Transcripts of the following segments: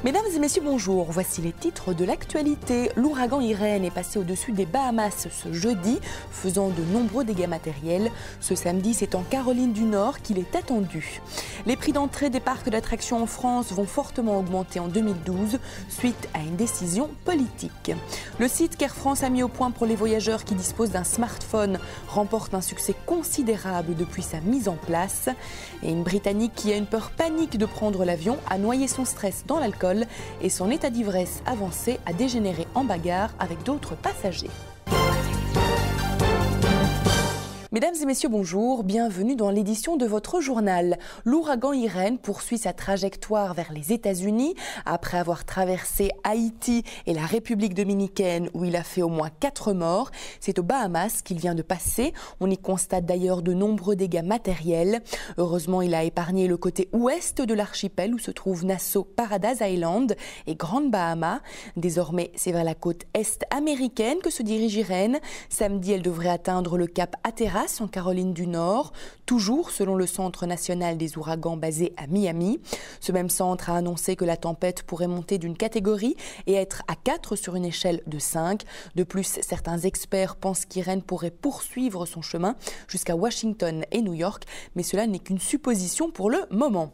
Mesdames et messieurs, bonjour. Voici les titres de l'actualité. L'ouragan Irène est passé au-dessus des Bahamas ce jeudi, faisant de nombreux dégâts matériels. Ce samedi, c'est en Caroline du Nord qu'il est attendu. Les prix d'entrée des parcs d'attractions en France vont fortement augmenter en 2012, suite à une décision politique. Le site qu'Air France a mis au point pour les voyageurs qui disposent d'un smartphone remporte un succès considérable depuis sa mise en place. Et une Britannique qui a une peur panique de prendre l'avion a noyé son stress dans l'alcool et son état d'ivresse avancé a dégénéré en bagarre avec d'autres passagers. Mesdames et messieurs, bonjour, bienvenue dans l'édition de votre journal. L'ouragan Irène poursuit sa trajectoire vers les États-Unis après avoir traversé Haïti et la République dominicaine où il a fait au moins 4 morts. C'est aux Bahamas qu'il vient de passer. On y constate d'ailleurs de nombreux dégâts matériels. Heureusement, il a épargné le côté ouest de l'archipel où se trouvent Nassau, Paradise Island et Grande Bahama. Désormais, c'est vers la côte est américaine que se dirige Irène. Samedi, elle devrait atteindre le cap Hatteras en Caroline du Nord, toujours selon le Centre national des ouragans basé à Miami. Ce même centre a annoncé que la tempête pourrait monter d'une catégorie et être à 4 sur une échelle de 5. De plus, certains experts pensent qu'Irène pourrait poursuivre son chemin jusqu'à Washington et New York, mais cela n'est qu'une supposition pour le moment.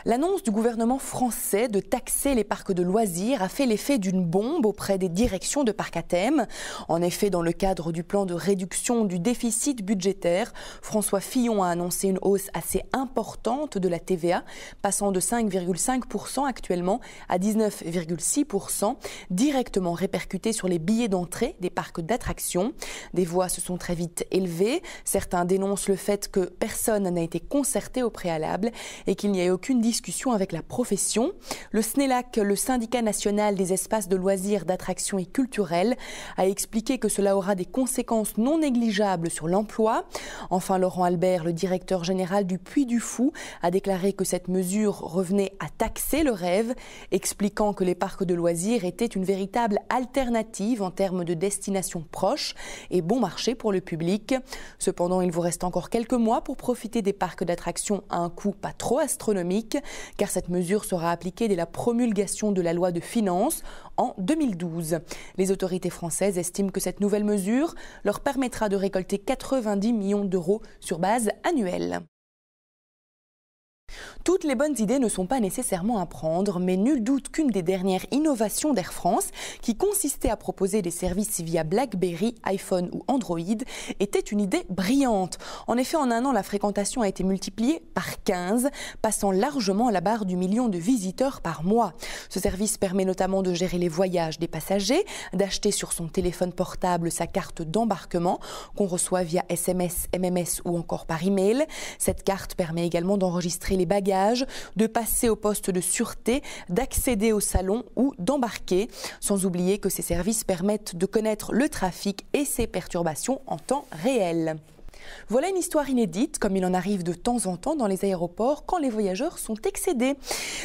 L'annonce du gouvernement français de taxer les parcs de loisirs a fait l'effet d'une bombe auprès des directions de parcs à thème. En effet, dans le cadre du plan de réduction du déficit budgétaire, François Fillon a annoncé une hausse assez importante de la TVA, passant de 5,5% actuellement à 19,6%, directement répercutée sur les billets d'entrée des parcs d'attractions. Des voix se sont très vite élevées. Certains dénoncent le fait que personne n'a été concerté au préalable et qu'il n'y a eu aucune discussion avec la profession. Le SNELAC, le syndicat national des espaces de loisirs, d'attractions et culturels, a expliqué que cela aura des conséquences non négligeables sur l'emploi. Enfin, Laurent Albert, le directeur général du Puy du Fou, a déclaré que cette mesure revenait à taxer le rêve, expliquant que les parcs de loisirs étaient une véritable alternative en termes de destination proche et bon marché pour le public. Cependant, il vous reste encore quelques mois pour profiter des parcs d'attractions à un coût pas trop astronomique, car cette mesure sera appliquée dès la promulgation de la loi de finances en 2012. Les autorités françaises estiment que cette nouvelle mesure leur permettra de récolter 90 millions d'euros sur base annuelle. Toutes les bonnes idées ne sont pas nécessairement à prendre, mais nul doute qu'une des dernières innovations d'Air France, qui consistait à proposer des services via BlackBerry, iPhone ou Android, était une idée brillante. En effet, en un an, la fréquentation a été multipliée par 15, passant largement la barre du million de visiteurs par mois. Ce service permet notamment de gérer les voyages des passagers, d'acheter sur son téléphone portable sa carte d'embarquement, qu'on reçoit via SMS, MMS ou encore par email. Cette carte permet également d'enregistrer les bagages, de passer au poste de sûreté, d'accéder au salon ou d'embarquer. Sans oublier que ces services permettent de connaître le trafic et ses perturbations en temps réel. Voilà une histoire inédite, comme il en arrive de temps en temps dans les aéroports quand les voyageurs sont excédés.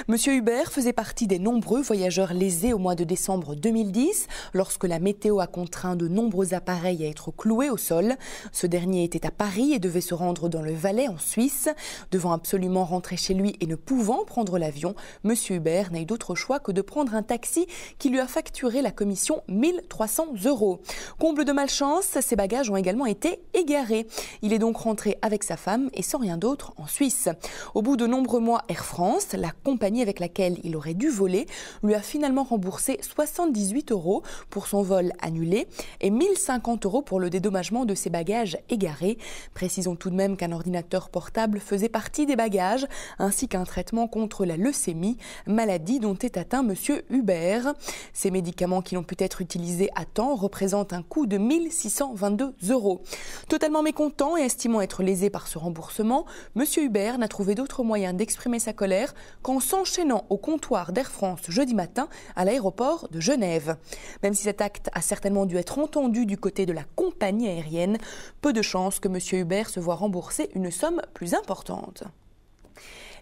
Monsieur Hubert faisait partie des nombreux voyageurs lésés au mois de décembre 2010, lorsque la météo a contraint de nombreux appareils à être cloués au sol. Ce dernier était à Paris et devait se rendre dans le Valais en Suisse. Devant absolument rentrer chez lui et ne pouvant prendre l'avion, Monsieur Hubert n'a eu d'autre choix que de prendre un taxi qui lui a facturé la commission 1 300 €. Comble de malchance, ses bagages ont également été égarés. Il est donc rentré avec sa femme et sans rien d'autre en Suisse. Au bout de nombreux mois, Air France, la compagnie avec laquelle il aurait dû voler, lui a finalement remboursé 78 € pour son vol annulé et 1 050 € pour le dédommagement de ses bagages égarés. Précisons tout de même qu'un ordinateur portable faisait partie des bagages, ainsi qu'un traitement contre la leucémie, maladie dont est atteint Monsieur Hubert. Ces médicaments qui n'ont pu être utilisés à temps représentent un coût de 1 622 €. Totalement mécontent et estimant être lésé par ce remboursement, Monsieur Hubert n'a trouvé d'autre moyen d'exprimer sa colère qu'en s'enchaînant au comptoir d'Air France jeudi matin à l'aéroport de Genève. Même si cet acte a certainement dû être entendu du côté de la compagnie aérienne, peu de chances que Monsieur Hubert se voit rembourser une somme plus importante.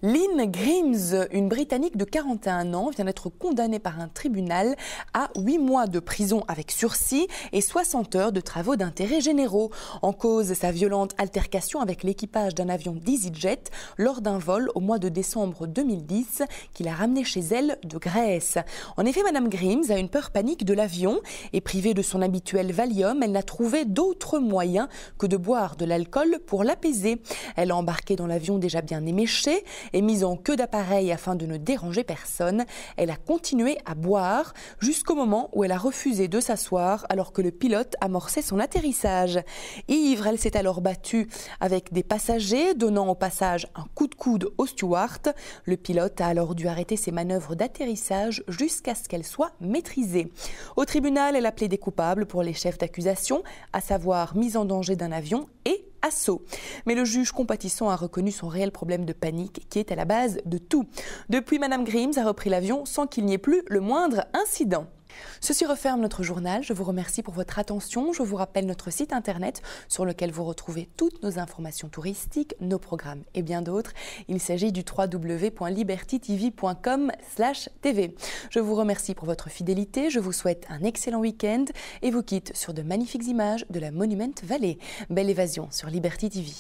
Lynn Grimes, une Britannique de 41 ans, vient d'être condamnée par un tribunal à 8 mois de prison avec sursis et 60 heures de travaux d'intérêt généraux. En cause, sa violente altercation avec l'équipage d'un avion d'EasyJet lors d'un vol au mois de décembre 2010 qui l'a ramenée chez elle de Grèce. En effet, Madame Grimes a une peur panique de l'avion et privée de son habituel Valium, elle n'a trouvé d'autres moyens que de boire de l'alcool pour l'apaiser. Elle a embarqué dans l'avion déjà bien éméché et mise en queue d'appareil afin de ne déranger personne. Elle a continué à boire jusqu'au moment où elle a refusé de s'asseoir alors que le pilote amorçait son atterrissage. Ivre, elle s'est alors battue avec des passagers, donnant au passage un coup de coude au steward. Le pilote a alors dû arrêter ses manœuvres d'atterrissage jusqu'à ce qu'elle soit maîtrisée. Au tribunal, elle a plaidé coupable pour les chefs d'accusation, à savoir mise en danger d'un avion et assaut. Mais le juge compatissant a reconnu son réel problème de panique qui est à la base de tout. Depuis, Madame Grimes a repris l'avion sans qu'il n'y ait plus le moindre incident. Ceci referme notre journal. Je vous remercie pour votre attention. Je vous rappelle notre site internet sur lequel vous retrouvez toutes nos informations touristiques, nos programmes et bien d'autres. Il s'agit du www.libertytv.com/tv. Je vous remercie pour votre fidélité. Je vous souhaite un excellent week-end et vous quitte sur de magnifiques images de la Monument Valley. Belle évasion sur Liberty TV.